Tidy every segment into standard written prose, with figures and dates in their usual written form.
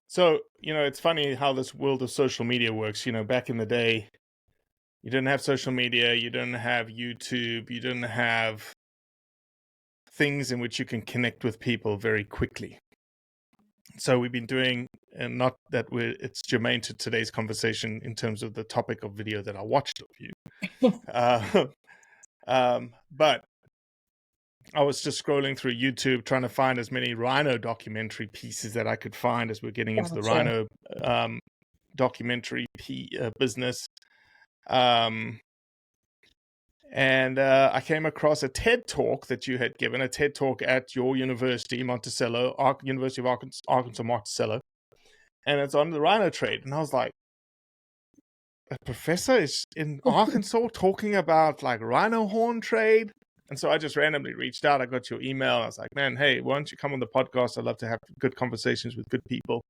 So, it's funny how this world of social media works. Back in the day, you didn't have social media, you didn't have YouTube, you didn't have things in which you can connect with people very quickly. So we've been doing, and not that it's germane to today's conversation in terms of the topic of video that I watched of you. But I was just scrolling through YouTube trying to find as many rhino documentary pieces that I could find as we're getting into the Gotcha. rhino documentary business. And I came across a TED talk that you had given, a TED talk at your university, Monticello, University of Arkansas, Monticello. And it's on the rhino trade. And I was like, a professor is in Arkansas talking about like rhino horn trade? And so I just randomly reached out. I got your email. I was like, man, hey, why don't you come on the podcast? I'd love to have good conversations with good people.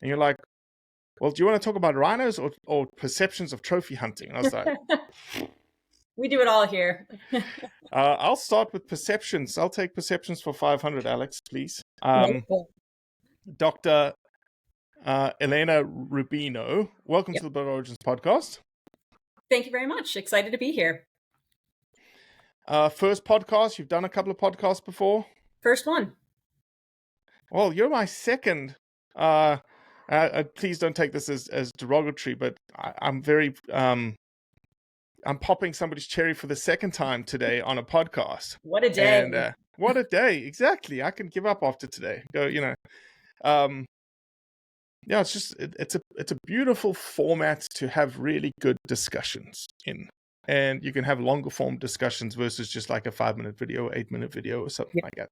And you're like, well, do you want to talk about rhinos or perceptions of trophy hunting? And I was like, We do it all here. I'll start with perceptions. I'll take perceptions for 500, Alex, please. Wonderful. Dr. Elena Rubino, welcome Yep. to the Blood Origins podcast. Thank you very much. Excited to be here. First podcast. You've done a couple of podcasts before. First one. Well, you're my second. Please don't take this as derogatory, but I'm very I'm popping somebody's cherry for the second time today on a podcast. What a day. And what a day. Exactly. I can give up after today. Go, yeah, it's a beautiful format to have really good discussions in. And you can have longer form discussions versus just like a 5-minute video, 8-minute video or something like that.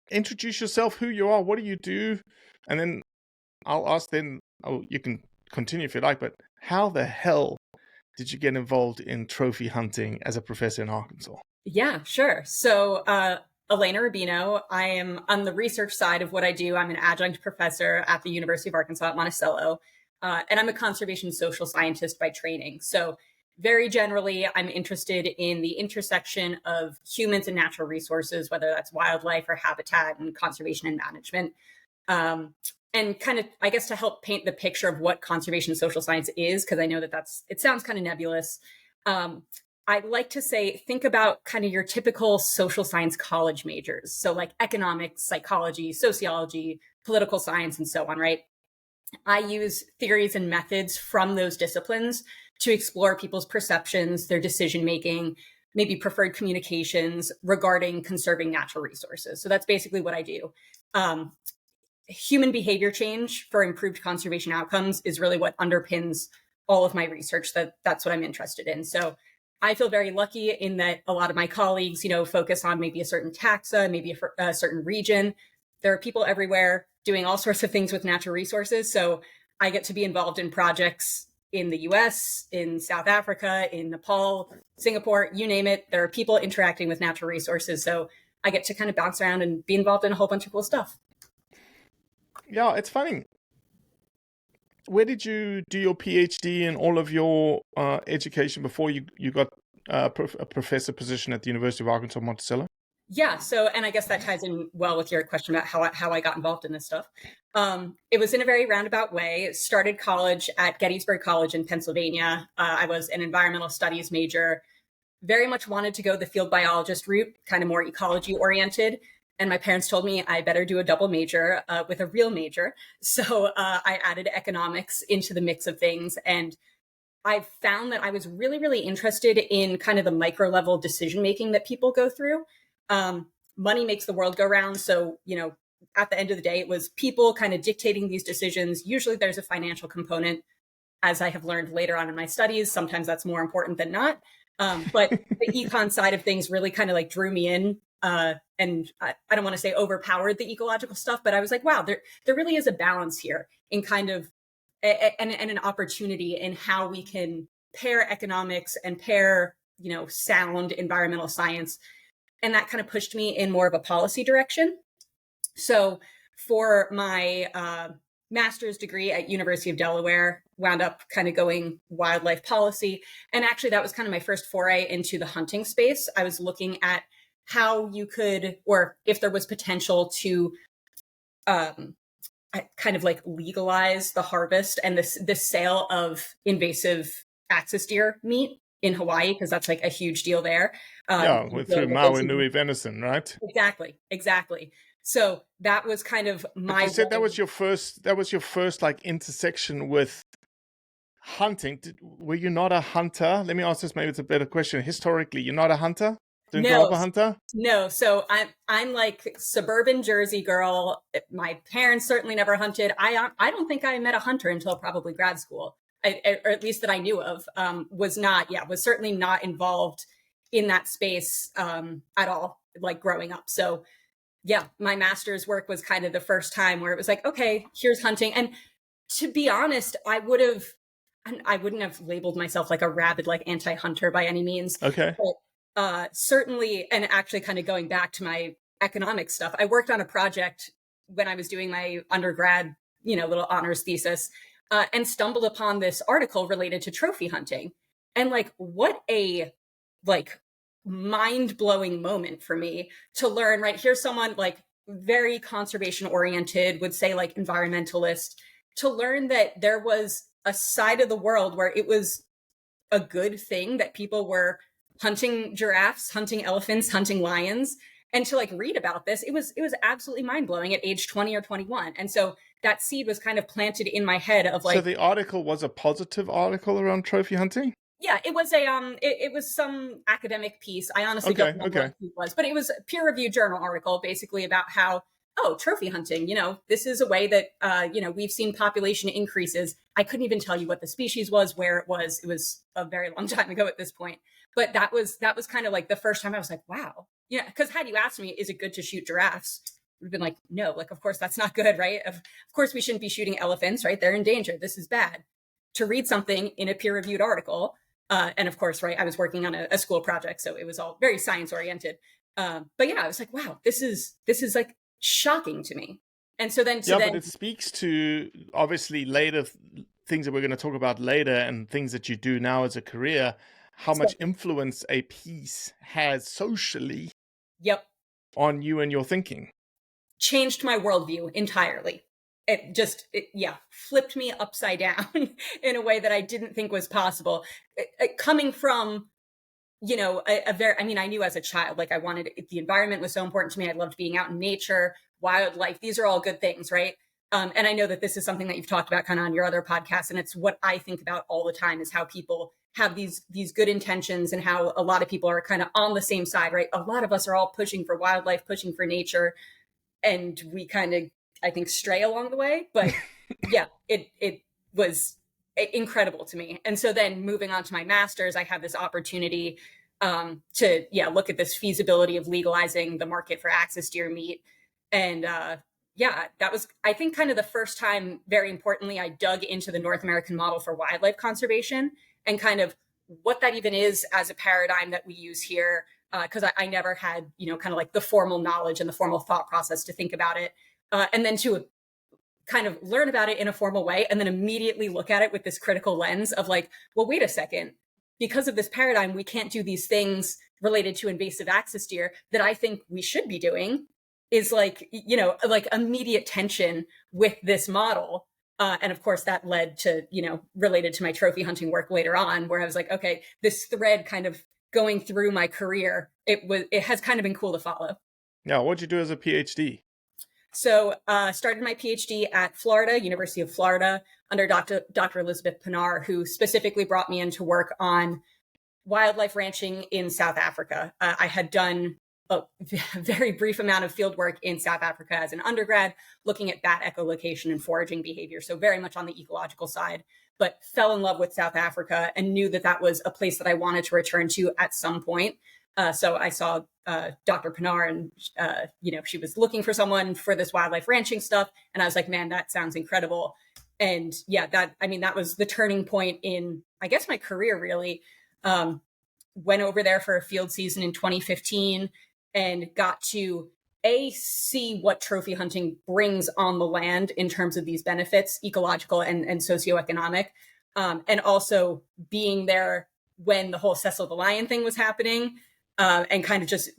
Introduce yourself, who you are, what do you do? And then I'll ask you can continue if you like, but how the hell did you get involved in trophy hunting as a professor in Arkansas? Yeah, sure. So, Elena Rubino, I am on the research side of what I do. I'm an adjunct professor at the University of Arkansas at Monticello, and I'm a conservation social scientist by training. So very generally, I'm interested in the intersection of humans and natural resources, whether that's wildlife or habitat and conservation and management. And kind of, I guess, to help paint the picture of what conservation social science is, because I know it sounds kind of nebulous. I like to say, think about kind of your typical social science college majors. So like economics, psychology, sociology, political science, and so on, right? I use theories and methods from those disciplines to explore people's perceptions, their decision-making, maybe preferred communications regarding conserving natural resources. So that's basically what I do. Human behavior change for improved conservation outcomes is really what underpins all of my research. That's what I'm interested in. So I feel very lucky in that a lot of my colleagues, focus on maybe a certain taxa, maybe a certain region. There are people everywhere doing all sorts of things with natural resources. So I get to be involved in projects in the US, in South Africa, in Nepal, Singapore, you name it. There are people interacting with natural resources. So I get to kind of bounce around and be involved in a whole bunch of cool stuff. Yeah, it's funny. Where did you do your PhD and all of your education before you got a professor position at the University of Arkansas, Monticello? Yeah. So, and I guess that ties in well with your question about how I got involved in this stuff. It was in a very roundabout way. Started college at Gettysburg College in Pennsylvania. I was an environmental studies major, very much wanted to go the field biologist route, kind of more ecology oriented. And my parents told me I better do a double major with a real major. So I added economics into the mix of things. And I found that I was really, really interested in kind of the micro level decision making that people go through. Money makes the world go round. So, at the end of the day, it was people kind of dictating these decisions. Usually there's a financial component, as I have learned later on in my studies. Sometimes that's more important than not. But the econ side of things really kind of like drew me in. And I don't want to say overpowered the ecological stuff, but I was like, wow, there really is a balance here in kind of and an opportunity in how we can pair economics and pair, sound environmental science. And that kind of pushed me in more of a policy direction. So for my master's degree at University of Delaware, wound up kind of going wildlife policy. And actually that was kind of my first foray into the hunting space. I was looking at how you could, or if there was potential to kind of like legalize the harvest and this sale of invasive axis deer meat in Hawaii, because that's like a huge deal there. Through Maui Nui venison, right? Exactly. So that was kind of my. But you said that was your first. That was your first like intersection with hunting. Were you not a hunter? Let me ask this. Maybe it's a better question. Historically, you're not a hunter. Didn't grow up a hunter. No. So I'm like suburban Jersey girl. My parents certainly never hunted. I don't think I met a hunter until probably grad school, or at least that I knew of. Was certainly not involved in that space at all, like growing up. So yeah, my master's work was kind of the first time where it was like, okay, here's hunting. And to be honest, I wouldn't have labeled myself like a rabid, like anti-hunter by any means. Okay. But certainly, and actually kind of going back to my economic stuff, I worked on a project when I was doing my undergrad, little honors thesis, and stumbled upon this article related to trophy hunting. And like, what a like mind-blowing moment for me to learn, right? Here's someone like very conservation oriented, would say like environmentalist, to learn that there was a side of the world where it was a good thing that people were hunting giraffes, hunting elephants, hunting lions. And to like read about this, it was absolutely mind-blowing at age 20 or 21. And so that seed was kind of planted in my head of like. So the article was a positive article around trophy hunting? Yeah, it was it was some academic piece. I honestly don't know what it was, but it was a peer-reviewed journal article basically about how, trophy hunting, this is a way that, we've seen population increases. I couldn't even tell you what the species was, where it was. It was a very long time ago at this point. But that was kind of like the first time I was like, wow. Yeah, because had you asked me, is it good to shoot giraffes? I would have been like, no, like, of course, that's not good, right? Of course, we shouldn't be shooting elephants, right? They're endangered. This is bad. To read something in a peer-reviewed article, and of course, right, I was working on a school project, so it was all very science oriented. But yeah, I was like, wow, this is like shocking to me. And so then, but it speaks to obviously later things that we're going to talk about later, and things that you do now as a career, how much influence a piece has socially. Yep. On you and your thinking. Changed my worldview entirely. It just, flipped me upside down in a way that I didn't think was possible. Coming from, I knew as a child, like the environment was so important to me. I loved being out in nature, wildlife. These are all good things, right? And I know that this is something that you've talked about kind of on your other podcasts. And it's what I think about all the time, is how people have these good intentions, and how a lot of people are kind of on the same side, right? A lot of us are all pushing for wildlife, pushing for nature. And we kind of, I think, stray along the way. But yeah, it was incredible to me. And so then moving on to my master's, I had this opportunity to look at this feasibility of legalizing the market for axis deer meat. And that was, I think, kind of the first time, very importantly, I dug into the North American model for wildlife conservation, and kind of what that even is as a paradigm that we use here. Because I never had, kind of like the formal knowledge and the formal thought process to think about it. And then to kind of learn about it in a formal way, and then immediately look at it with this critical lens of like, well, wait a second, because of this paradigm, we can't do these things related to invasive axis deer that I think we should be doing, is like, like immediate tension with this model. And of course that led to, related to my trophy hunting work later on, where I was like, okay, this thread kind of going through my career, it has kind of been cool to follow. Yeah. What'd you do as a PhD? So started my PhD at Florida, University of Florida, under Dr. Elizabeth Pinar, who specifically brought me in to work on wildlife ranching in South Africa. I had done a very brief amount of field work in South Africa as an undergrad, looking at bat echolocation and foraging behavior. So very much on the ecological side, but fell in love with South Africa and knew that that was a place that I wanted to return to at some point. So I saw Dr. Pinar, and, she was looking for someone for this wildlife ranching stuff. And I was like, man, that sounds incredible. And that was the turning point in, I guess, my career, really. Went over there for a field season in 2015 and got to see what trophy hunting brings on the land in terms of these benefits, ecological and socioeconomic. And also being there when the whole Cecil the Lion thing was happening. And kind of just,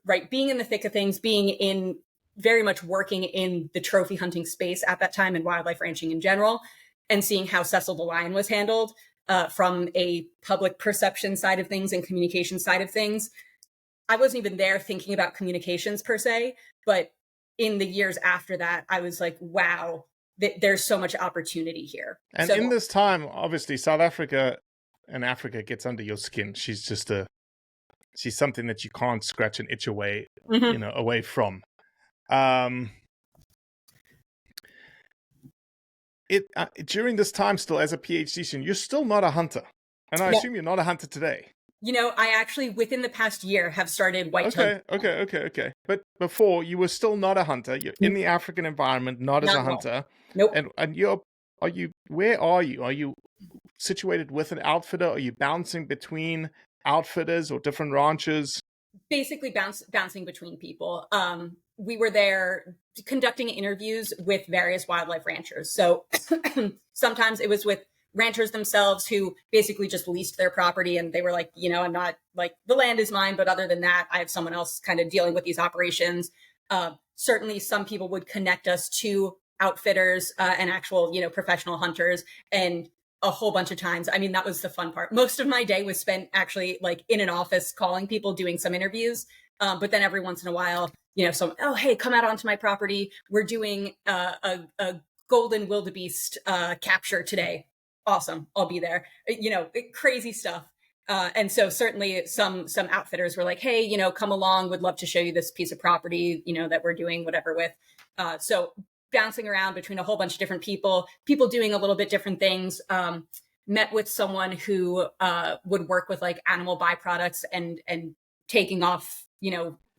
right, being in the thick of things, being in, very much working in the trophy hunting space at that time and wildlife ranching in general, and seeing how Cecil the lion was handled from a public perception side of things and communication side of things. I wasn't even there thinking about communications per se, but in the years after that, I was like, wow, there's so much opportunity here. And so, in this time, obviously, South Africa and Africa gets under your skin. She's just she's something that you can't scratch and itch away, away from. During this time, still as a PhD student, you're still not a hunter, and I assume you're not a hunter today. I actually, within the past year, have started white-tailed. Okay. But before, you were still not a hunter. You're in the African environment, not as a hunter. Nope. And where are you? Are you situated with an outfitter? Are you bouncing between outfitters or different ranches? Basically bouncing between people. We were there conducting interviews with various wildlife ranchers. So sometimes it was with ranchers themselves who basically just leased their property, and they were like, I'm not, like, the land is mine, but other than that, I have someone else kind of dealing with these operations. Certainly some people would connect us to outfitters and actual, professional hunters, and a whole bunch of times. I mean, that was the fun part. Most of my day was spent actually like in an office calling people, doing some interviews. But then every once in a while, oh, hey, come out onto my property. We're doing a golden wildebeest capture today. Awesome. I'll be there. Crazy stuff. And so certainly some outfitters were like, hey, come along. Would love to show you this piece of property, that we're doing whatever with. So bouncing around between a whole bunch of different people doing a little bit different things. Met with someone who would work with like animal byproducts and taking off,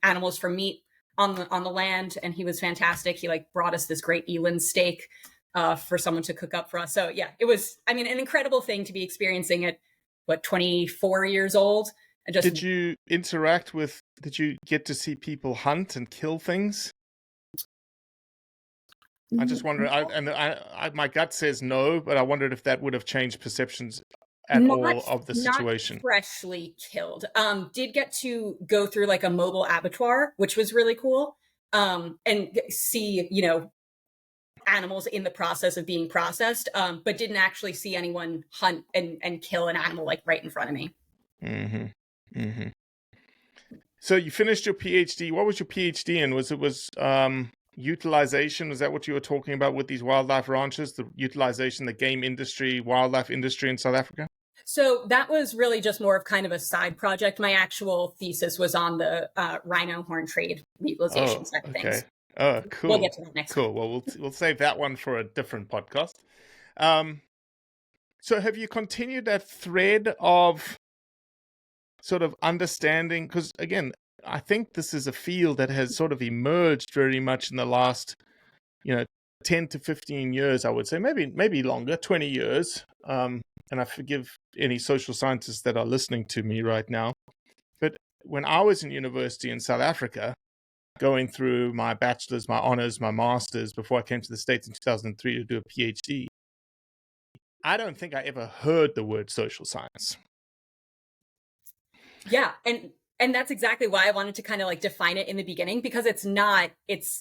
animals from meat on the land. And he was fantastic. He like brought us this great eland steak for someone to cook up for us. So yeah, it was, an incredible thing to be experiencing at 24 years old. And just, did you get to see people hunt and kill things? I just wonder, my gut says no, but I wondered if that would have changed perceptions at all of the situation. Not freshly killed. Did get to go through like a mobile abattoir, which was really cool. And see, animals in the process of being processed, but didn't actually see anyone hunt and kill an animal like right in front of me. Mm-hmm. Mm-hmm. So you finished your PhD. What was your PhD in? Was utilization? Was that what you were talking about with these wildlife ranches? The utilization, the game industry, wildlife industry in South Africa? So that was really just more of kind of a side project. My actual thesis was on the rhino horn trade utilization side of things. Oh, cool. We'll get to that next. Cool. Well, we'll save that one for a different podcast. So have you continued that thread of sort of understanding? Because again, I think this is a field that has sort of emerged very much in the last, 10 to 15 years, I would say, maybe longer, 20 years. And I forgive any social scientists that are listening to me right now. But when I was in university in South Africa, going through my bachelor's, my honors, my master's, before I came to the States in 2003 to do a PhD, I don't think I ever heard the word social science. Yeah. And that's exactly why I wanted to kind of like define it in the beginning, because it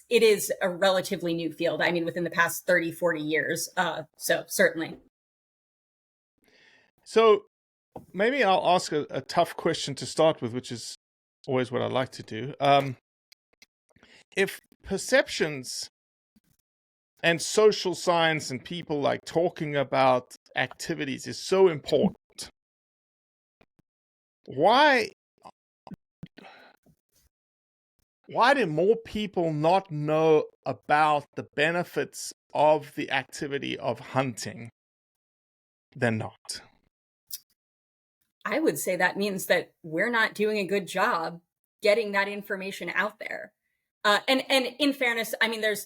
is a relatively new field. Within the past 30, 40 years. So certainly. So maybe I'll ask a tough question to start with, which is always what I like to do. If perceptions and social science and people like talking about activities is so important, why do more people not know about the benefits of the activity of hunting than not? I would say that means that we're not doing a good job getting that information out there. And in fairness,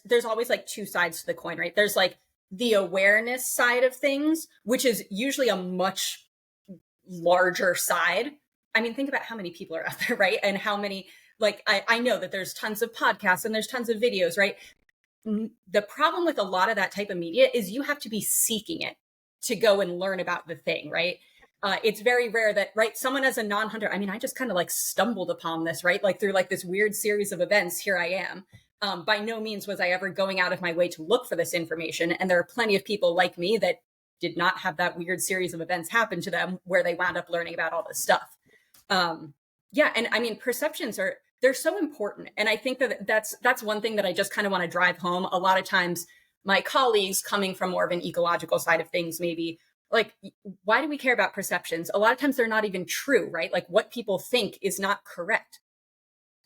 there's always like two sides to the coin, right? There's like the awareness side of things, which is usually a much larger side. Think about how many people are out there, right? And how many, like, I know that there's tons of podcasts and there's tons of videos, right? The problem with a lot of that type of media is you have to be seeking it to go and learn about the thing, right? It's very rare that, right, someone as a non-hunter, I just kind of like stumbled upon this, right? Like through like this weird series of events, here I am. By no means was I ever going out of my way to look for this information. And there are plenty of people like me that did not have that weird series of events happen to them where they wound up learning about all this stuff. Yeah. And I mean, perceptions they're so important. And I think that that's one thing that I just kind of want to drive home. A lot of times my colleagues coming from more of an ecological side of things, maybe like, why do we care about perceptions? A lot of times they're not even true, right? Like what people think is not correct.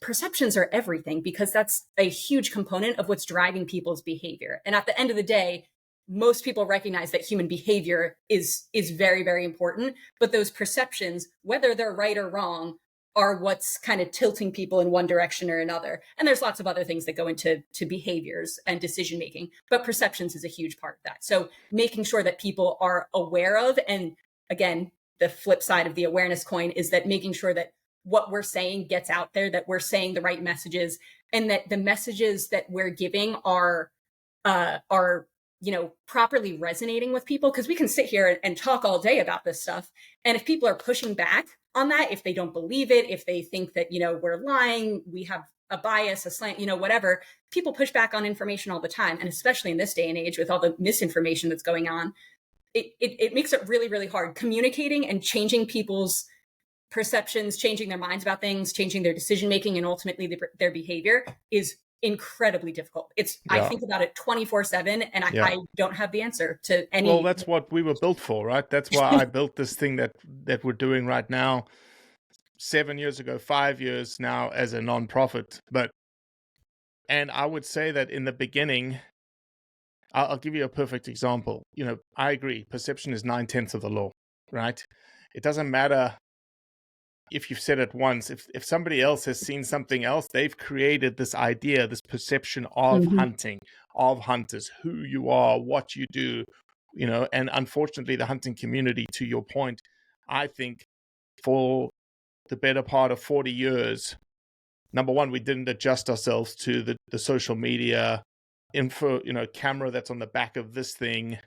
Perceptions are everything because that's a huge component of what's driving people's behavior. And at the end of the day, most people recognize that human behavior is very, very important. But those perceptions, whether they're right or wrong, are what's kind of tilting people in one direction or another. And there's lots of other things that go into behaviors and decision making, but perceptions is a huge part of that. So making sure that people are aware of, and again, the flip side of the awareness coin is that making sure that what we're saying gets out there, that we're saying the right messages, and that the messages that we're giving are properly resonating with people. Because we can sit here and talk all day about this stuff, and if people are pushing back on that, if they don't believe it, if they think that we're lying, we have a bias, a slant, whatever, people push back on information all the time, and especially in this day and age with all the misinformation that's going on, it makes it really, really hard. Communicating and changing people's perceptions, changing their minds about things, changing their decision making, and ultimately their behavior is incredibly difficult. I think about it 24/7, and I don't have the answer to any. Well, that's what we were built for, right? That's why I built this thing that we're doing right now 7 years ago, 5 years now as a nonprofit. And I would say that in the beginning, I'll give you a perfect example. I agree. Perception is 9/10 of the law, right? It doesn't matter if you've said it once. If somebody else has seen something else, they've created this idea, this perception of hunting, of hunters, who you are, what you do, and unfortunately the hunting community, to your point, I think for the better part of 40 years, number one, we didn't adjust ourselves to the social media info, camera that's on the back of this thing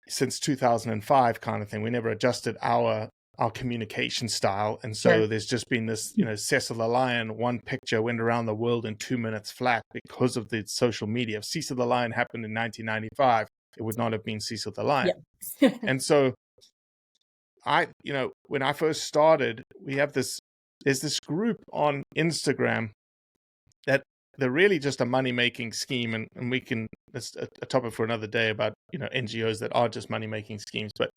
since 2005 kind of thing. We never adjusted our communication style. And so there's just been this, Cecil the Lion, one picture went around the world in 2 minutes flat because of the social media. If Cecil the Lion happened in 1995, it would not have been Cecil the Lion. Yeah. And so when I first started, there's this group on Instagram that they're really just a money-making scheme, and we can, it's a topic for another day about, NGOs that are just money-making schemes, but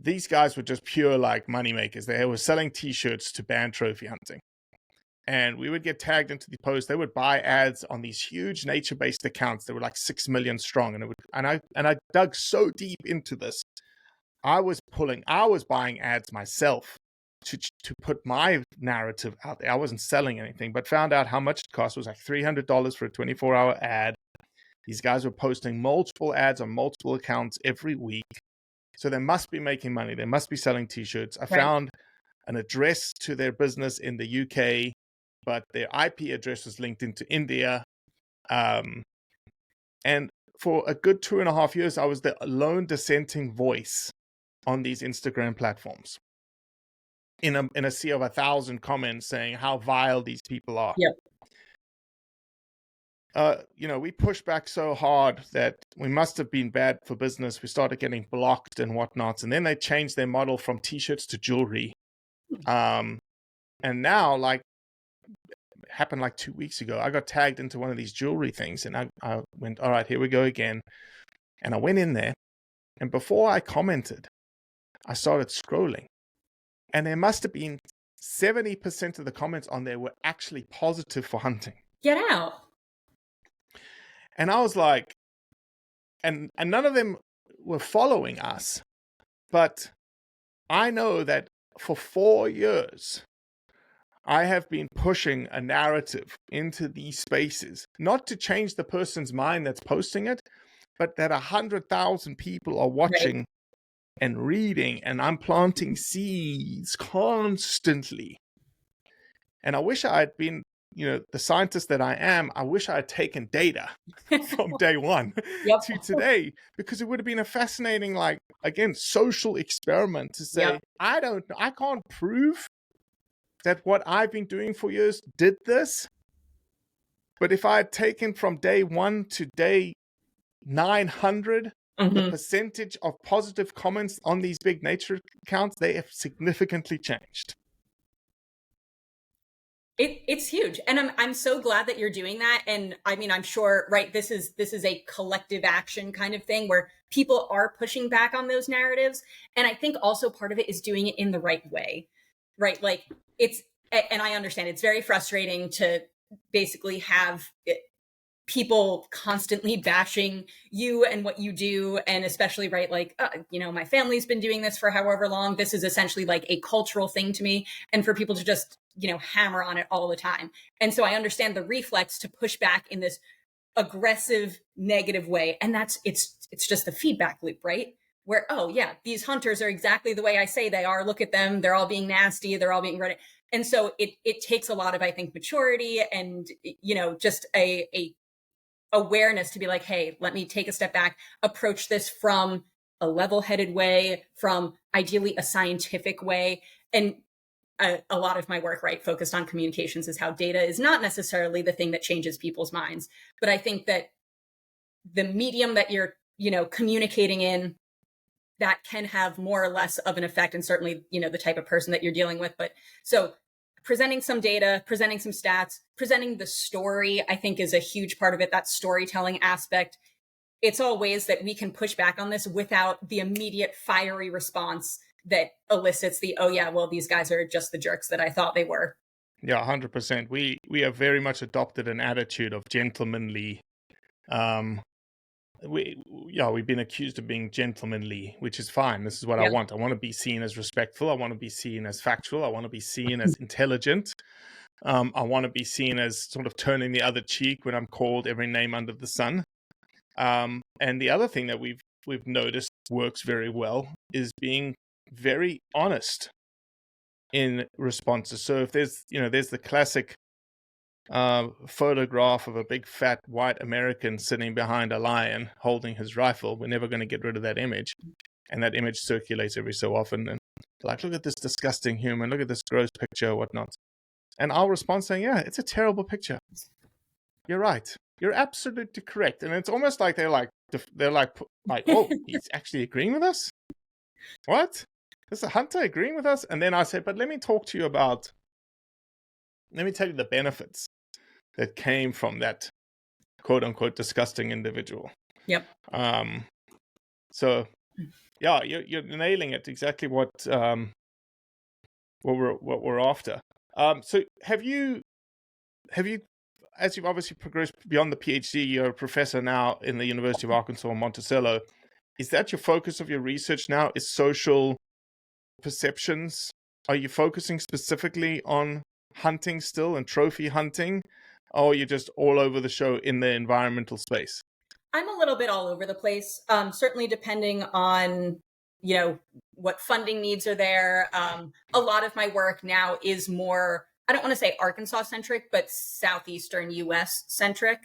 these guys were just pure like money makers. They were selling t-shirts to ban trophy hunting. And we would get tagged into the post. They would buy ads on these huge nature-based accounts that were like 6 million strong. And I dug so deep into this. I was buying ads myself to put my narrative out there. I wasn't selling anything, but found out how much it cost. It was like $300 for a 24-hour ad. These guys were posting multiple ads on multiple accounts every week. So they must be making money. They must be selling t-shirts. I found an address to their business in the UK, but their IP address was linked into India. And for a good 2.5 years, I was the lone dissenting voice on these Instagram platforms in a sea of 1,000 comments saying how vile these people are. Yep. We pushed back so hard that we must have been bad for business. We started getting blocked and whatnot. And then they changed their model from t-shirts to jewelry. And now, like, happened like 2 weeks ago, I got tagged into one of these jewelry things, and I went, all right, here we go again. And I went in there, and before I commented, I started scrolling. And there must have been 70% of the comments on there were actually positive for hunting. Get out. And I was like, and none of them were following us, but I know that for 4 years, I have been pushing a narrative into these spaces, not to change the person's mind that's posting it, but that 100,000 people are watching and reading, and I'm planting seeds constantly. And I wish I had been, the scientist that I am, I wish I had taken data from day one to today, because it would have been a fascinating, like, again, social experiment to say, I can't prove that what I've been doing for years did this, But if I had taken from day 1 to day 900, the percentage of positive comments on these big nature accounts, they have significantly changed. It's huge, and I'm so glad that you're doing that. And I mean, I'm sure, right? This is a collective action kind of thing where people are pushing back on those narratives, and I think also part of it is doing it in the right way, right? Like and I understand it's very frustrating to basically have people constantly bashing you and what you do, and especially, right, like my family's been doing this for however long. This is essentially like a cultural thing to me, and for people to just hammer on it all the time. And so I understand the reflex to push back in this aggressive, negative way, and it's just the feedback loop, right? Where, oh yeah, these hunters are exactly the way I say they are. Look at them, they're all being nasty, they're all being ready. And so it takes a lot of, I think, maturity and just a awareness to be like, hey, let me take a step back, approach this from a level-headed way, from ideally a scientific way. And a lot of my work, right, focused on communications, is how data is not necessarily the thing that changes people's minds. But I think that the medium that you're, communicating in, that can have more or less of an effect, and certainly, the type of person that you're dealing with. But so presenting some data, presenting some stats, presenting the story, I think is a huge part of it, that storytelling aspect. It's all ways that we can push back on this without the immediate fiery response that elicits the, oh yeah, well, these guys are just the jerks that I thought they were. Yeah, 100%. We have very much adopted an attitude of gentlemanly. We've been accused of being gentlemanly, which is fine. This is what I want. I want to be seen as respectful. I want to be seen as factual. I want to be seen as intelligent. I want to be seen as sort of turning the other cheek when I'm called every name under the sun. And the other thing that we've noticed works very well is being very honest in responses. So if there's the classic photograph of a big fat white American sitting behind a lion holding his rifle, we're never going to get rid of that image, and that image circulates every so often, and like, look at this disgusting human, look at this gross picture or whatnot. And I'll respond saying, yeah, it's a terrible picture, you're right, you're absolutely correct. And it's almost like they're like oh, he's actually agreeing with us? What? Is the hunter agreeing with us? And then I say, but let me tell you the benefits that came from that quote unquote disgusting individual. Yep. So yeah, you're nailing it. Exactly what we're after. So have you, as you've obviously progressed beyond the PhD, you're a professor now in the University of Arkansas Monticello. Is that your focus of your research now? Is social perceptions? Are you focusing specifically on hunting still and trophy hunting, or are you just all over the show in the environmental space? I'm a little bit all over the place, certainly depending on what funding needs are there. A lot of my work now is more, I don't want to say Arkansas centric, but southeastern US centric.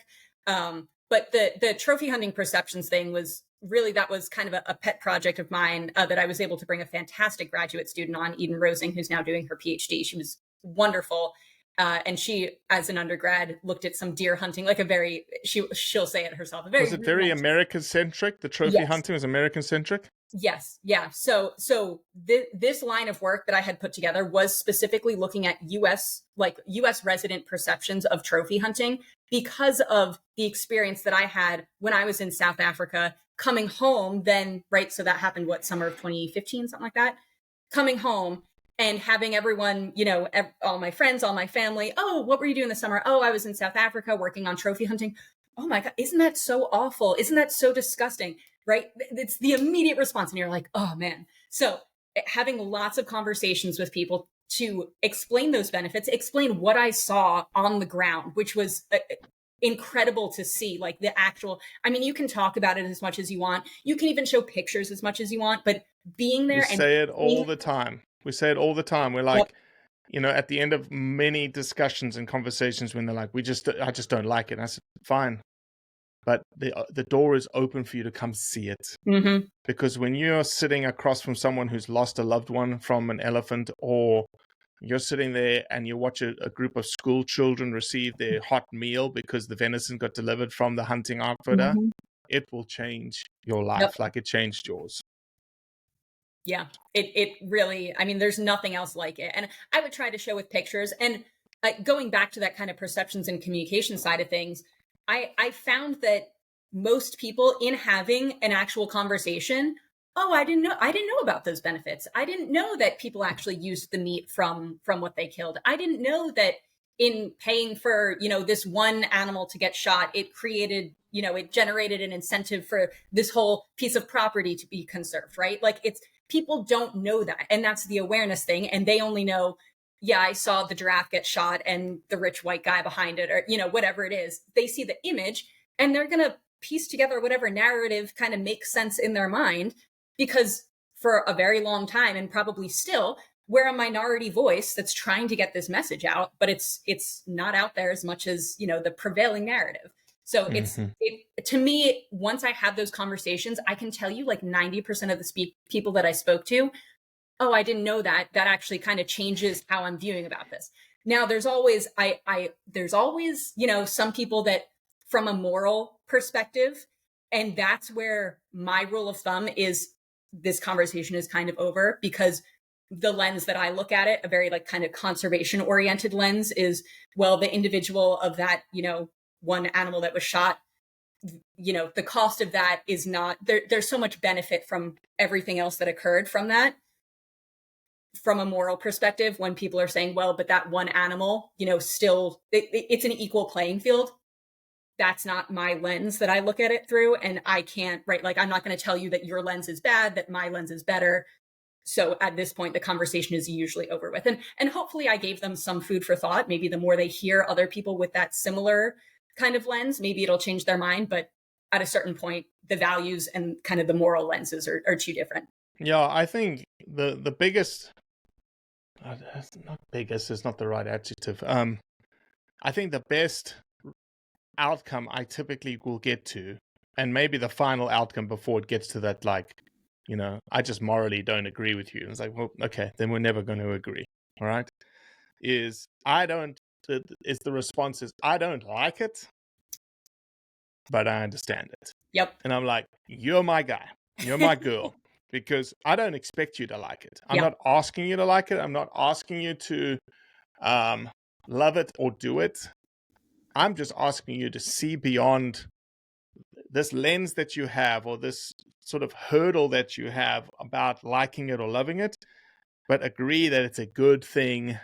But the trophy hunting perceptions thing was really, that was kind of a pet project of mine that I was able to bring a fantastic graduate student on, Eden Rosing, who's now doing her PhD. She was wonderful. And she, as an undergrad, looked at some deer hunting, like she'll say it herself. Was it very American-centric? The trophy hunting was American-centric? Yes. Yeah. So this line of work that I had put together was specifically looking at US resident perceptions of trophy hunting because of the experience that I had when I was in South Africa, coming home then, right? So that happened, summer of 2015, something like that, coming home and having everyone, all my friends, all my family, oh, what were you doing this summer? Oh, I was in South Africa working on trophy hunting. Oh my God, isn't that so awful? Isn't that so disgusting? Right? It's the immediate response. And you're like, oh man. So having lots of conversations with people to explain those benefits, explain what I saw on the ground, which was incredible to see, like the actual, I mean, you can talk about it as much as you want. You can even show pictures as much as you want, but being there and say it all the time. We say it all the time. We're like, at the end of many discussions and conversations when they're like, I just don't like it. And I said, fine. But the door is open for you to come see it. Mm-hmm. Because when you're sitting across from someone who's lost a loved one from an elephant, or you're sitting there and you watch a group of school children receive their hot meal because the venison got delivered from the hunting outfitter, it will change your life like it changed yours. Yeah, it really, I mean, there's nothing else like it. And I would try to show with pictures. And going back to that kind of perceptions and communication side of things, I found that most people, in having an actual conversation, oh, I didn't know about those benefits. I didn't know that people actually used the meat from what they killed. I didn't know that in paying for, this one animal to get shot, it created, it generated an incentive for this whole piece of property to be conserved, right? Like, people don't know that. And that's the awareness thing. And they only know, yeah, I saw the giraffe get shot and the rich white guy behind it, or, whatever it is. They see the image and they're going to piece together whatever narrative kind of makes sense in their mind, because for a very long time, and probably still, we're a minority voice that's trying to get this message out, but it's not out there as much as, the prevailing narrative. So to me, once I have those conversations, I can tell you like 90% of the people that I spoke to, oh, I didn't know that. That actually kind of changes how I'm viewing about this. Now, there's always, some people that, from a moral perspective, and that's where my rule of thumb is, this conversation is kind of over, because the lens that I look at it, a very like kind of conservation oriented lens, is, well, the individual of that, one animal that was shot, the cost of that is not there. There's so much benefit from everything else that occurred from that. From a moral perspective, when people are saying, well, but that one animal, still, it's an equal playing field. That's not my lens that I look at it through. And I can't, right? Like, I'm not going to tell you that your lens is bad, that my lens is better. So at this point, the conversation is usually over with. And hopefully I gave them some food for thought. Maybe the more they hear other people with that similar kind of lens, maybe it'll change their mind. But at a certain point, the values and kind of the moral lenses are too different. Yeah, I think the biggest, not biggest is not the right adjective. I think the best outcome I typically will get to, and maybe the final outcome before it gets to that, like, I just morally don't agree with you. And it's like, well, okay, then we're never going to agree. All right. The response is, I don't like it, but I understand it. Yep. And I'm like, you're my guy. You're my girl. Because I don't expect you to like it. I'm not asking you to like it. I'm not asking you to love it or do it. I'm just asking you to see beyond this lens that you have, or this sort of hurdle that you have about liking it or loving it, but agree that it's a good thing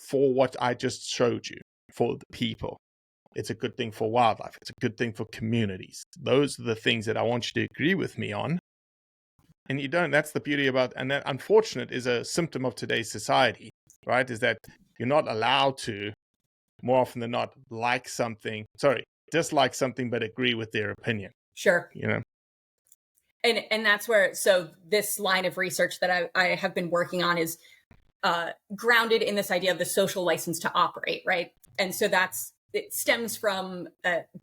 for what I just showed you, for the people. It's a good thing for wildlife. It's a good thing for communities. Those are the things that I want you to agree with me on. And you don't. That's the beauty about, and that, unfortunate, is a symptom of today's society, right? Is that you're not allowed to, more often than not, dislike something, but agree with their opinion. Sure. And that's where, so this line of research that I have been working on is grounded in this idea of the social license to operate, right? And so it stems from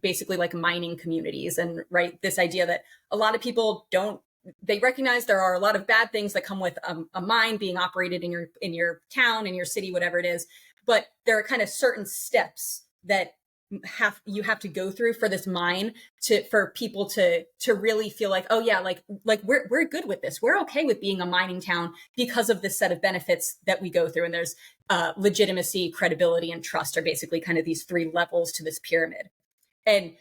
basically like mining communities, and right, this idea that a lot of people they recognize there are a lot of bad things that come with a mine being operated in your town, in your city, whatever it is. But there are kind of certain steps that you have to go through for this mine for people to really feel like, oh yeah, like we're good with this. We're okay with being a mining town because of this set of benefits that we go through. And there's legitimacy, credibility, and trust are basically kind of these three levels to this pyramid. And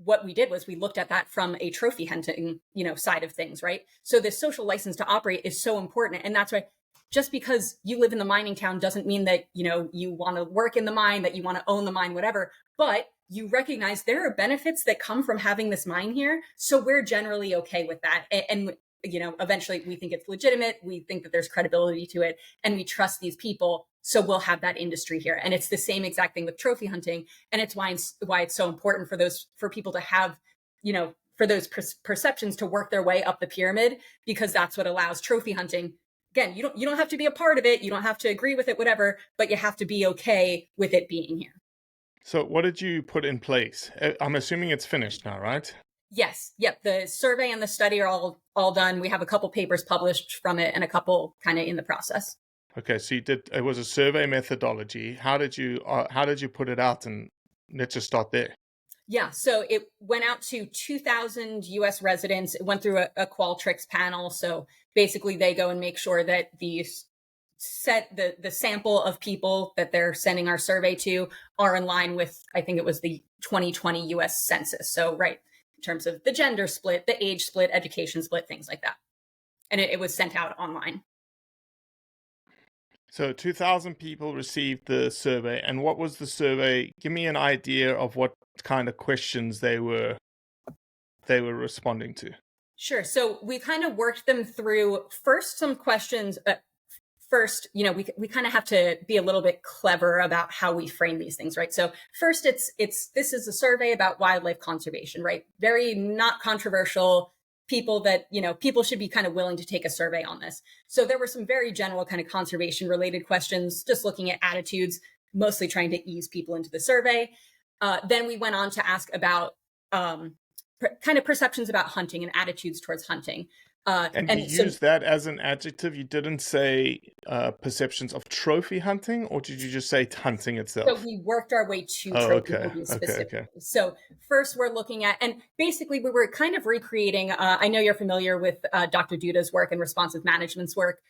what we did was we looked at that from a trophy hunting, side of things, right? So this social license to operate is so important. And that's why, just because you live in the mining town doesn't mean that, you want to work in the mine, that you want to own the mine, whatever, but you recognize there are benefits that come from having this mine here. So we're generally okay with that. And eventually we think it's legitimate. We think that there's credibility to it, and we trust these people. So we'll have that industry here. And it's the same exact thing with trophy hunting. And it's why it's so important for people to have, for those perceptions to work their way up the pyramid, because that's what allows trophy hunting. Again, you don't have to be a part of it. You don't have to agree with it, whatever, but you have to be okay with it being here. So what did you put in place? I'm assuming it's finished now, right? Yes. Yep. The survey and the study are all done. We have a couple papers published from it and a couple kind of in the process. Okay, so it was a survey methodology. How did you put it out? And let's just start there. Yeah, so it went out to 2,000 US residents. It went through a Qualtrics panel. So basically, they go and make sure that the sample of people that they're sending our survey to are in line with, I think it was the 2020 US Census. So, right, in terms of the gender split, the age split, education split, things like that. And it was sent out online. So 2,000 people received the survey. And what was the survey? Give me an idea of what kind of questions they were responding to. Sure. So we kind of worked them through first some questions. First, we kind of have to be a little bit clever about how we frame these things, right? So first, this is a survey about wildlife conservation, right? Very not controversial. People should be kind of willing to take a survey on this. So there were some very general kind of conservation related questions, just looking at attitudes, mostly trying to ease people into the survey. Then we went on to ask about kind of perceptions about hunting and attitudes towards hunting. And you used that as an adjective. You didn't say perceptions of trophy hunting, or did you just say hunting itself? So we worked our way to trophy hunting specifically. Okay. So first we're looking at, and basically we were kind of recreating, I know you're familiar with Dr. Duda's work and responsive management's work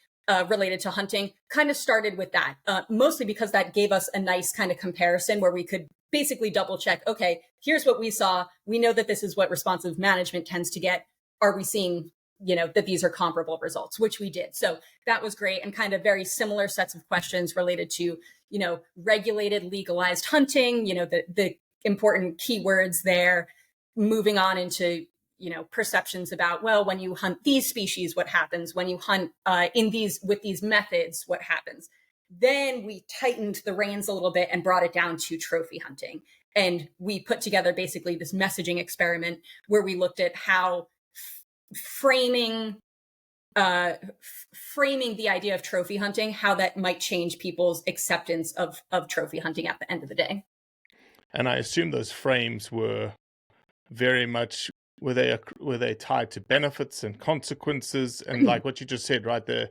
related to hunting, kind of started with that, mostly because that gave us a nice kind of comparison where we could basically double check, okay, here's what we saw. We know that this is what responsive management tends to get. Are we seeing that these are comparable results, which we did. So that was great. And kind of very similar sets of questions related to, regulated, legalized hunting, the important keywords there, moving on into, perceptions about, well, when you hunt these species, what happens? When you hunt with these methods, what happens? Then we tightened the reins a little bit and brought it down to trophy hunting. And we put together basically this messaging experiment where we looked at how framing the idea of trophy hunting, how that might change people's acceptance of trophy hunting at the end of the day. And I assume those frames were very much, were they tied to benefits and consequences, and like what you just said right there,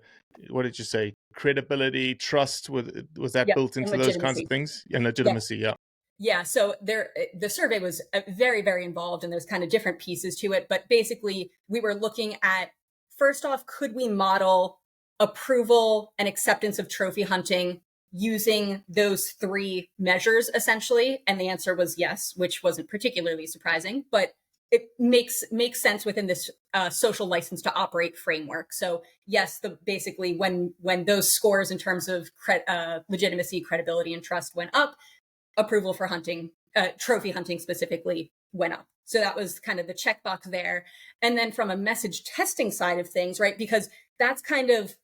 what did you say? Credibility, trust, was that built into those kinds of things? And legitimacy, yeah. Yeah, so the survey was very, very involved, and there's kind of different pieces to it. But basically, we were looking at, first off, could we model approval and acceptance of trophy hunting using those three measures, essentially? And the answer was yes, which wasn't particularly surprising, but it makes sense within this social license to operate framework. So yes, basically when those scores in terms of legitimacy, credibility, and trust went up, approval for hunting, trophy hunting specifically, went up. So that was kind of the checkbox there. And then from a message testing side of things, right? Because that's kind of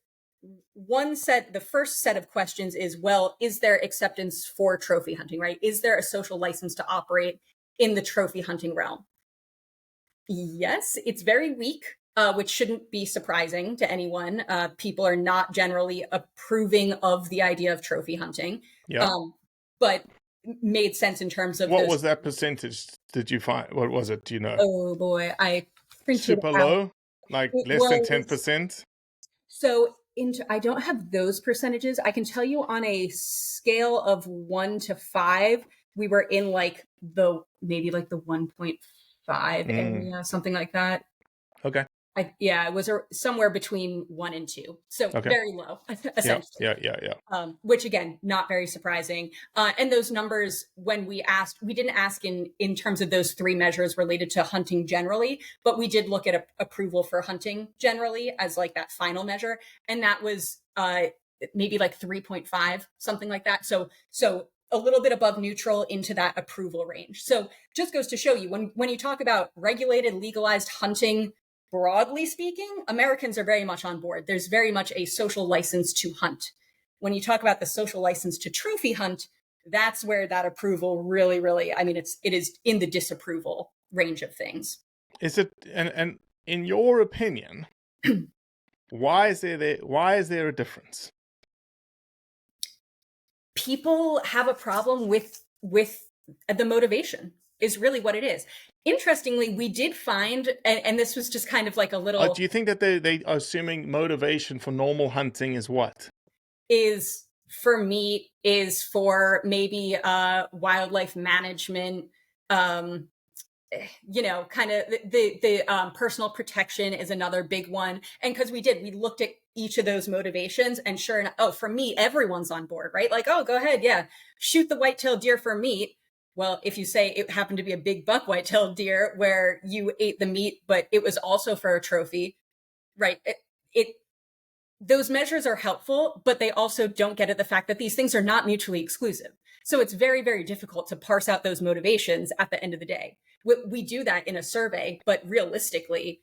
the first set of questions is, well, is there acceptance for trophy hunting, right? Is there a social license to operate in the trophy hunting realm? Yes, it's very weak, which shouldn't be surprising to anyone. People are not generally approving of the idea of trophy hunting. Yeah. But made sense in terms of what was that percentage? Did you find, what was it? Do you know? Oh boy, I printed super low, like less than 10%. So I don't have those percentages. I can tell you on a scale of 1 to 5, we were in maybe the 1.5 area, something like that. Okay. It was somewhere between 1 and 2. So very low, essentially. Yeah. Which again, not very surprising. And those numbers, when we didn't ask in terms of those three measures related to hunting generally, but we did look at approval for hunting generally as that final measure. And that was maybe 3.5, something like that. So a little bit above neutral into that approval range. So just goes to show you, when you talk about regulated, legalized hunting, broadly speaking, Americans are very much on board. There's very much a social license to hunt. When you talk about the social license to trophy hunt, that's where that approval really, really, it is in the disapproval range of things. Is it, and in your opinion, why is there a difference? People have a problem with the motivation, is really what it is. Interestingly, we did find, and this was just kind of a little... do you think that they are assuming motivation for normal hunting is what? is for meat, is for maybe wildlife management, kind of the personal protection is another big one. And because we looked at each of those motivations, and sure enough, for meat, everyone's on board, right? Like, oh, go ahead, yeah, shoot the white-tailed deer for meat. Well, if you say it happened to be a big buck white-tailed deer where you ate the meat, but it was also for a trophy, right? Those measures are helpful, but they also don't get at the fact that these things are not mutually exclusive. So it's very, very difficult to parse out those motivations at the end of the day. We do that in a survey, but realistically,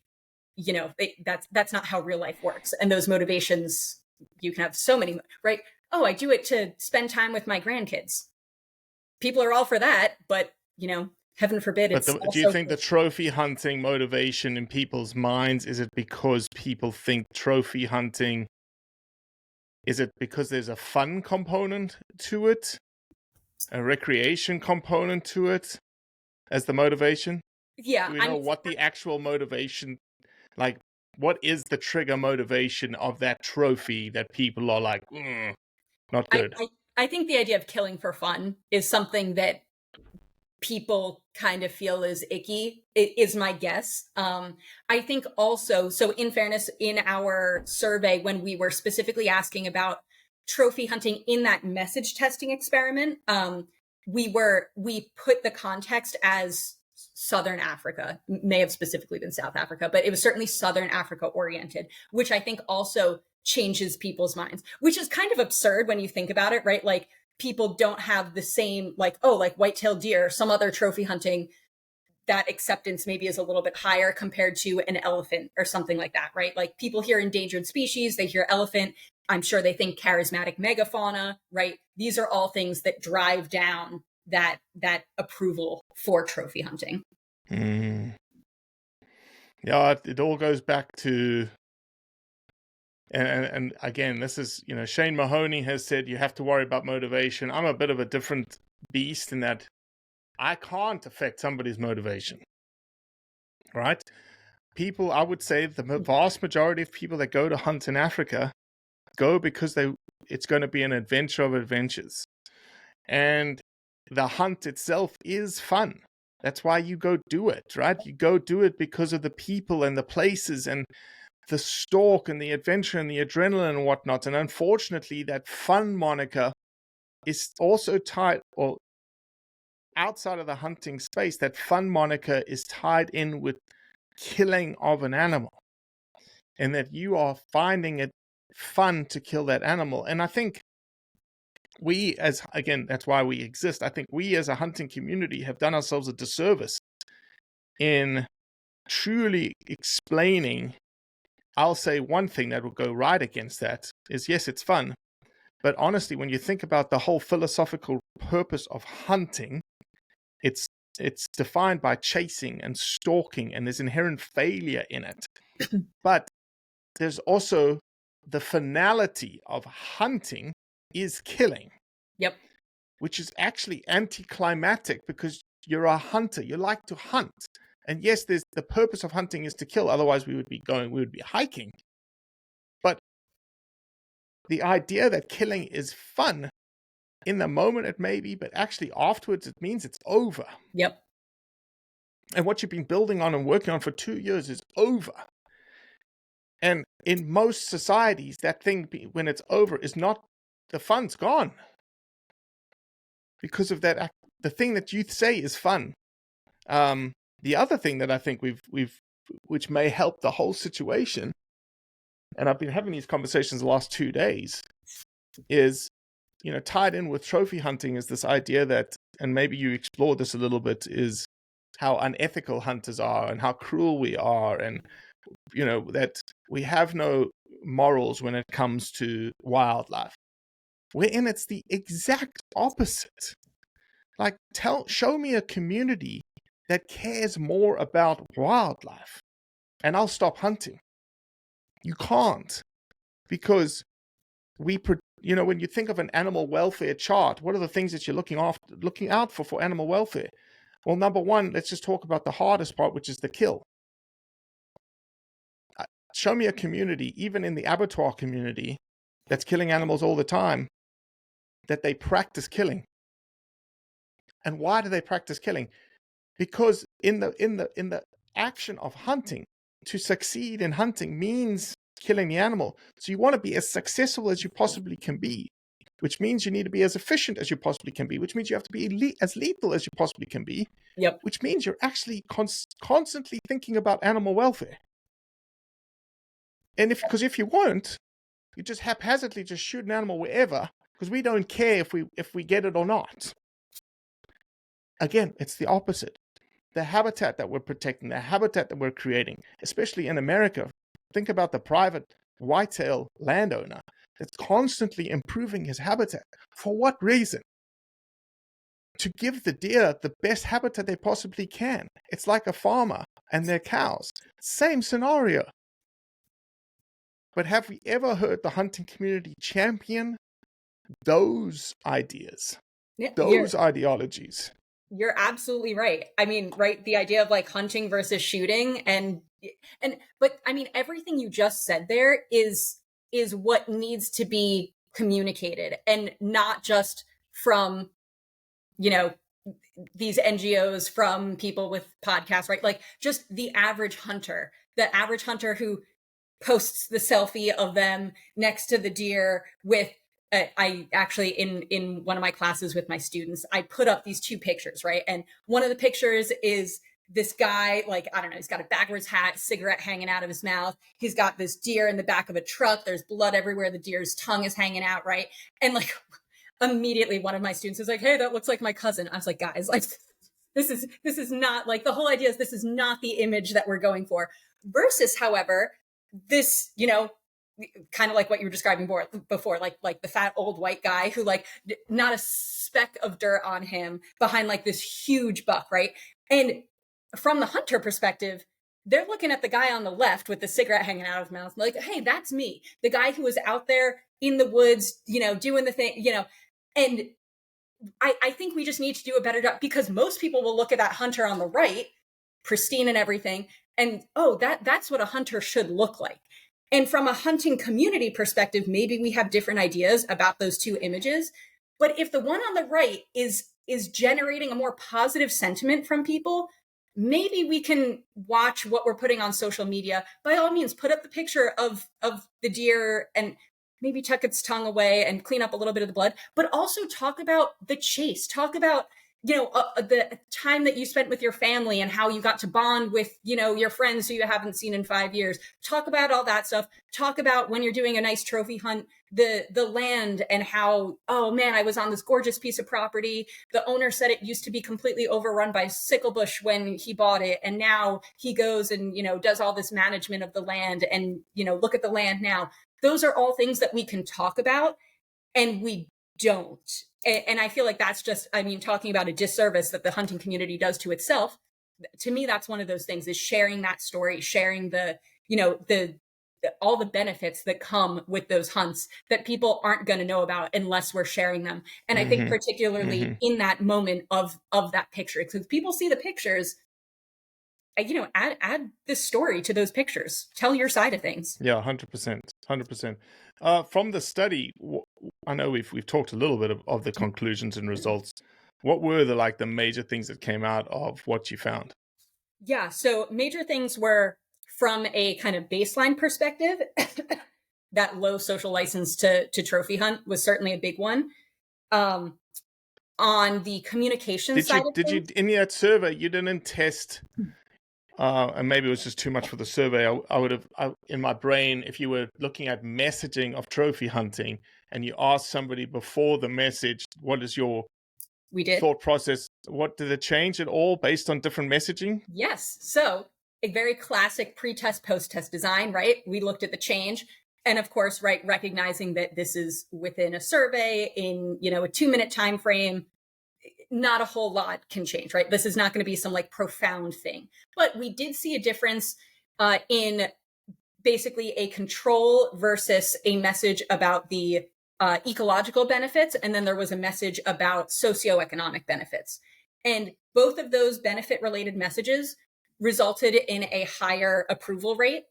that's not how real life works. And those motivations, you can have so many, right? Oh, I do it to spend time with my grandkids. People are all for that, but heaven forbid. But do you think the trophy hunting motivation in people's minds, is it because people think trophy hunting, is it because there's a fun component to it, a recreation component to it as the motivation? Yeah. Do we know what the actual motivation, like what is the trigger motivation of that trophy that people are like, not good? I think the idea of killing for fun is something that people kind of feel is icky, is my guess. I think also, so in fairness, in our survey, when we were specifically asking about trophy hunting in that message testing experiment, we put the context as Southern Africa, may have specifically been South Africa, but it was certainly Southern Africa oriented, which I think also changes people's minds, which is kind of absurd when you think about it, right? Like, people don't have the same, like white-tailed deer, some other trophy hunting, that acceptance maybe is a little bit higher compared to an elephant or something like that, right? Like, people hear endangered species, they hear elephant, I'm sure they think charismatic megafauna, right? These are all things that drive down that approval for trophy hunting. Yeah, it all goes back to, and again, this is, Shane Mahoney has said you have to worry about motivation. I'm a bit of a different beast in that I can't affect somebody's motivation, right? People, I would say the vast majority of people that go to hunt in Africa go because it's going to be an adventure of adventures. And the hunt itself is fun. That's why you go do it, right? You go do it because of the people and the places and the stalk and the adventure and the adrenaline and whatnot. And unfortunately, that fun moniker is also tied, or outside of the hunting space, that fun moniker is tied in with killing of an animal, and that you are finding it fun to kill that animal. And I think that's why we exist. I think we as a hunting community have done ourselves a disservice in truly explaining. I'll say one thing that will go right against that is, yes, it's fun, but honestly, when you think about the whole philosophical purpose of hunting, it's defined by chasing and stalking, and there's inherent failure in it. But there's also the finality of hunting is killing. Yep. Which is actually anticlimactic, because you're a hunter. You like to hunt. And yes, the purpose of hunting is to kill. Otherwise, we would be hiking. But the idea that killing is fun, in the moment it may be, but actually afterwards it means it's over. Yep. And what you've been building on and working on for 2 years is over. And in most societies, that thing, when it's over, is not, the fun's gone. Because of that, the thing that you say is fun. The other thing that I think which may help the whole situation, and I've been having these conversations the last 2 days, is, tied in with trophy hunting is this idea that, and maybe you explore this a little bit, is how unethical hunters are and how cruel we are, and that we have no morals when it comes to wildlife. Wherein it's the exact opposite. Like, show me a community that cares more about wildlife, and I'll stop hunting. You can't, because when you think of an animal welfare chart, what are the things that you're looking out for animal welfare? Well, number one, let's just talk about the hardest part, which is the kill. Show me a community, even in the abattoir community, that's killing animals all the time that they practice killing. And why do they practice killing? Because in the action of hunting, to succeed in hunting means killing the animal. So you want to be as successful as you possibly can be, which means you need to be as efficient as you possibly can be, which means you have to be as lethal as you possibly can be, Yep. which means you're actually constantly thinking about animal welfare. And because if you weren't, you just haphazardly just shoot an animal wherever, because we don't care if we get it or not. Again, it's the opposite. The habitat that we're protecting, the habitat that we're creating, especially in America. Think about the private whitetail landowner that's constantly improving his habitat. For what reason? To give the deer the best habitat they possibly can. It's like a farmer and their cows. Same scenario. But have we ever heard the hunting community champion those ideas, those ideologies? You're absolutely right. I mean, right, the idea of like hunting versus shooting but I mean, everything you just said there is what needs to be communicated, and not just from, these NGOs, from people with podcasts, right? Like just the average hunter who posts the selfie of them next to the deer with I actually, in one of my classes with my students, I put up these two pictures, right? And one of the pictures is this guy, like, I don't know, he's got a backwards hat, cigarette hanging out of his mouth. He's got this deer in the back of a truck. There's blood everywhere. The deer's tongue is hanging out, right? And like immediately one of my students is like, hey, that looks like my cousin. I was like, guys, like this is not, like, the whole idea is this is not the image that we're going for. Versus, however, this, kind of like what you were describing before, like the fat old white guy who, like, not a speck of dirt on him behind like this huge buck, right? And from the hunter perspective, they're looking at the guy on the left with the cigarette hanging out of his mouth, like, hey, that's me, the guy who was out there in the woods, doing the thing, and I think we just need to do a better job, because most people will look at that hunter on the right, pristine and everything, and that's what a hunter should look like. And from a hunting community perspective, maybe we have different ideas about those two images. But if the one on the right is generating a more positive sentiment from people, maybe we can watch what we're putting on social media. By all means, put up the picture of the deer and maybe tuck its tongue away and clean up a little bit of the blood, but also talk about the chase, talk about the time that you spent with your family and how you got to bond with, your friends who you haven't seen in 5 years. Talk about all that stuff. Talk about when you're doing a nice trophy hunt, the land, and how, oh man, I was on this gorgeous piece of property. The owner said it used to be completely overrun by sickle bush when he bought it. And now he goes and, does all this management of the land, and, look at the land now. Those are all things that we can talk about, and we don't. And I feel like that's just, talking about a disservice that the hunting community does to itself. To me, that's one of those things, is sharing that story, sharing the all the benefits that come with those hunts that people aren't going to know about unless we're sharing them. And I think particularly in that moment of that picture, because people see the pictures, add this story to those pictures. Tell your side of things. Yeah, 100%. From the study, I know we've talked a little bit of the conclusions and results. What were the major things that came out of what you found? Yeah, so major things were, from a kind of baseline perspective, that low social license to trophy hunt was certainly a big one. On the communication side of things, in that survey, you didn't test, and maybe it was just too much for the survey. I would have, in my brain, if you were looking at messaging of trophy hunting and you asked somebody before the message, what is your thought process? What did it change at all based on different messaging? Yes. So a very classic pre-test, post-test design, right? We looked at the change. And of course, right, recognizing that this is within a survey in, a 2-minute time frame, not a whole lot can change, right? This is not going to be some profound thing. But we did see a difference in basically a control versus a message about the ecological benefits. And then there was a message about socioeconomic benefits. And both of those benefit related messages resulted in a higher approval rate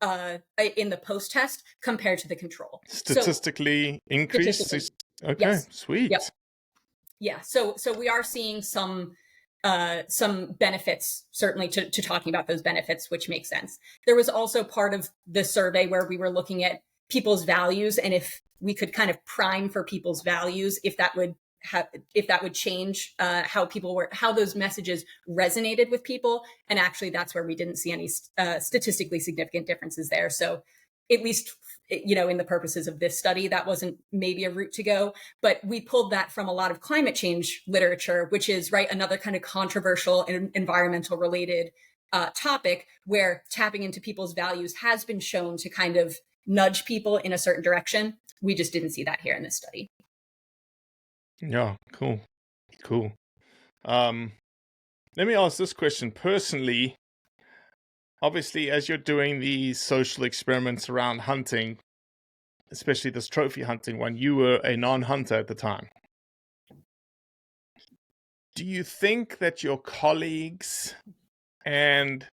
in the post-test compared to the control. Statistically increased? Okay, yes. sweet. Yep. Yeah, so we are seeing some benefits, certainly to talking about those benefits, which makes sense. There was also part of the survey where we were looking at people's values and if we could kind of prime for people's values, if that would change how those messages resonated with people. And actually, that's where we didn't see any statistically significant differences there. So at least, in the purposes of this study, that wasn't maybe a route to go. But we pulled that from a lot of climate change literature, which is another kind of controversial and environmental related topic where tapping into people's values has been shown to kind of nudge people in a certain direction. We just didn't see that here in this study. Yeah, cool. Let me ask this question personally. Obviously, as you're doing these social experiments around hunting, especially this trophy hunting one, you were a non-hunter at the time. Do you think that your colleagues and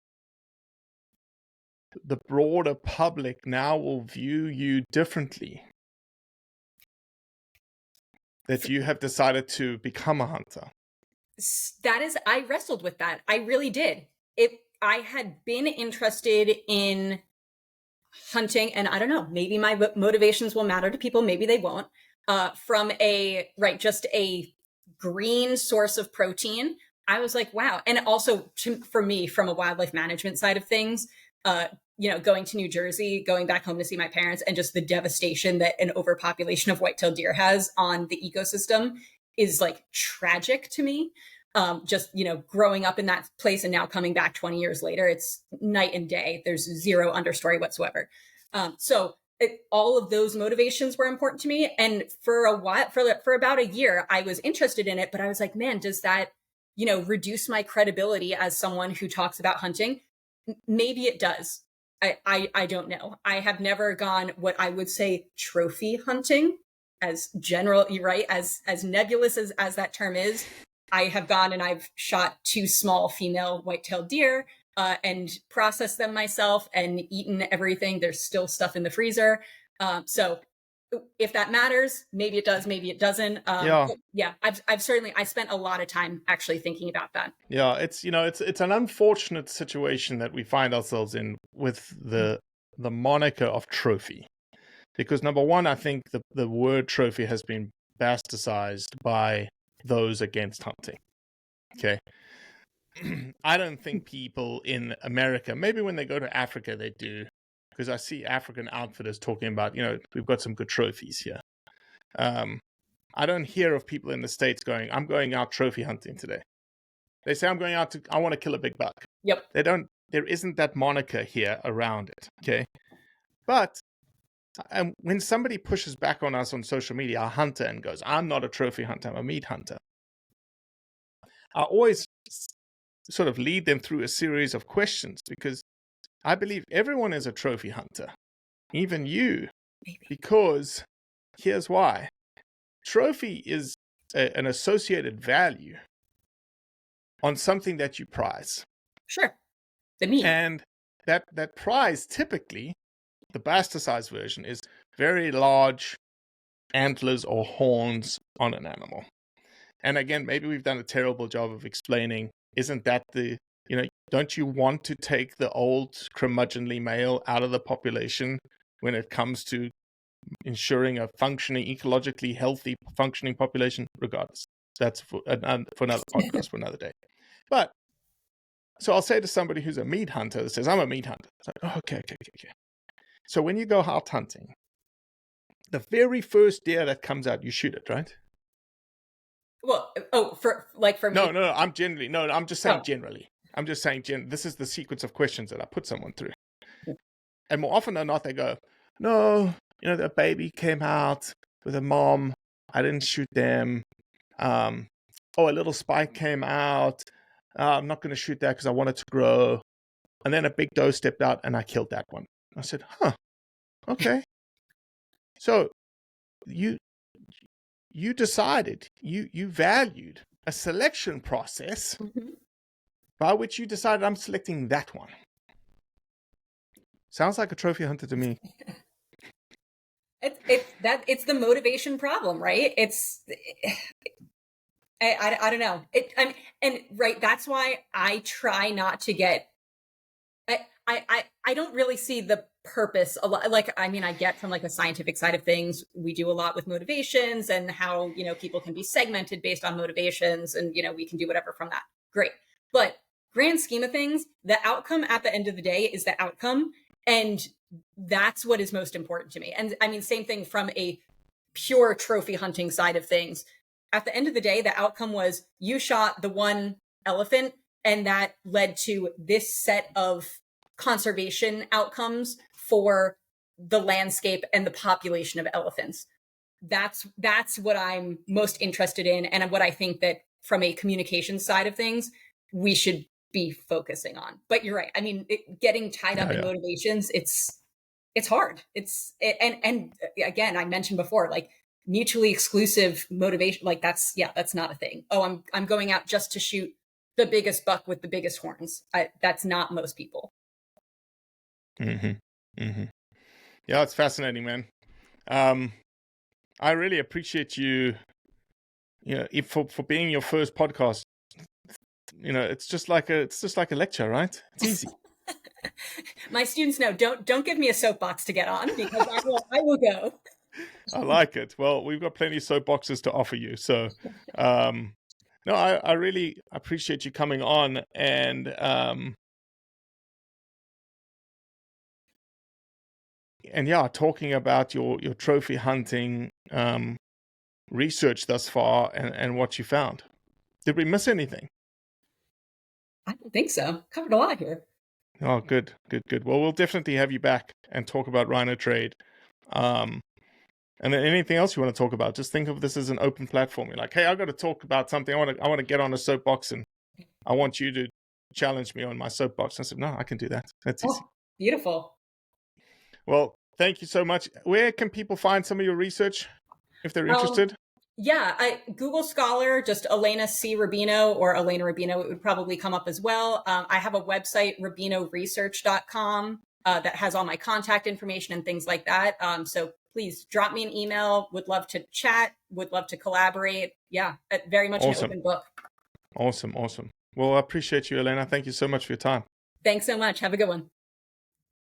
the broader public now will view you differently? That you have decided to become a hunter? I wrestled with that. I really did. I had been interested in hunting, and I don't know, maybe my motivations will matter to people, maybe they won't, from just a green source of protein. I was like, wow. And also for me, from a wildlife management side of things, going to New Jersey, going back home to see my parents, and just the devastation that an overpopulation of white-tailed deer has on the ecosystem is tragic to me. Growing up in that place and now coming back 20 years later, it's night and day. There's zero understory whatsoever. All of those motivations were important to me. And for a while, for about a year, I was interested in it, but I was like, man, does that, reduce my credibility as someone who talks about hunting? Maybe it does. I don't know. I have never gone what I would say trophy hunting, as general, right? As nebulous as that term is. I have gone and I've shot 2 small female white-tailed deer and processed them myself and eaten everything. There's still stuff in the freezer. So if that matters, maybe it does, maybe it doesn't. Yeah. I've certainly, I spent a lot of time actually thinking about that. Yeah, it's an unfortunate situation that we find ourselves in with the moniker of trophy. Because number one, I think the word trophy has been bastardized by those against hunting. Okay. I don't think people in America, maybe when they go to Africa, they do, because I see African outfitters talking about, we've got some good trophies here. I don't hear of people in the States going, I'm going out trophy hunting today. They say, I want to kill a big buck. Yep. There isn't that moniker here around it. Okay. But when somebody pushes back on us on social media, a hunter, and goes, I'm not a trophy hunter, I'm a meat hunter, I always sort of lead them through a series of questions, because I believe everyone is a trophy hunter, even you. Maybe. Because here's why. Trophy is an associated value on something that you prize. Sure. The meat. And that prize, typically, the bastardized version, is very large antlers or horns on an animal. And again, maybe we've done a terrible job of explaining, isn't that don't you want to take the old curmudgeonly male out of the population when it comes to ensuring a functioning, ecologically healthy, functioning population? Regardless, that's for another podcast for another day. But so I'll say to somebody who's a meat hunter that says, I'm a meat hunter. It's like, oh, okay. So when you go out hunting, the very first deer that comes out, you shoot it, right? Well, for me? No, I'm just saying generally. I'm just saying, this is the sequence of questions that I put someone through. And more often than not, they go, no, the baby came out with a mom. I didn't shoot them. A little spike came out. I'm not going to shoot that because I want it to grow. And then a big doe stepped out and I killed that one. I said, okay. So you decided, you valued a selection process by which you decided, I'm selecting that one. Sounds like a trophy hunter to me. It's the motivation problem, right? I don't know. That's why I try not to get. I don't really see the purpose a lot. Like, I mean, I get from like a scientific side of things, we do a lot with motivations and how, people can be segmented based on motivations, and, we can do whatever from that. Great. But grand scheme of things, the outcome at the end of the day is the outcome. And that's what is most important to me. And I mean, same thing from a pure trophy hunting side of things. At the end of the day, the outcome was you shot the one elephant, and that led to this set of conservation outcomes for the landscape and the population of elephants. That's what I'm most interested in, and what I think that from a communication side of things, we should be focusing on. But you're right. I mean, getting tied up in motivations, it's hard. And again, I mentioned before, like mutually exclusive motivation, like that's not a thing. Oh, I'm going out just to shoot the biggest buck with the biggest horns. That's not most people. Mm-hmm. Mm-hmm. Yeah, it's fascinating, man. I really appreciate you. For being your first podcast. It's just like a lecture, right? It's easy. My students know, don't give me a soapbox to get on, because I will go. I like it. Well, we've got plenty of soapboxes to offer you. So, no, I really appreciate you coming on and talking about your trophy hunting research thus far and what you found. Did we miss anything? I don't think so. Covered a lot here. Oh, good. Well, we'll definitely have you back and talk about rhino trade. And then anything else you want to talk about, just think of this as an open platform. You're like, hey, I've got to talk about something. I want to get on a soapbox, and I want you to challenge me on my soapbox. And I said, no, I can do that. That's easy. Beautiful. Well, thank you so much. Where can people find some of your research if they're interested? Google Scholar, just Elena C. Rubino or Elena Rubino, it would probably come up as well. I have a website, rubinoresearch.com, that has all my contact information and things like that. So please drop me an email. Would love to chat. Would love to collaborate. Yeah, very much an open book. Awesome. Well, I appreciate you, Elena. Thank you so much for your time. Thanks so much. Have a good one.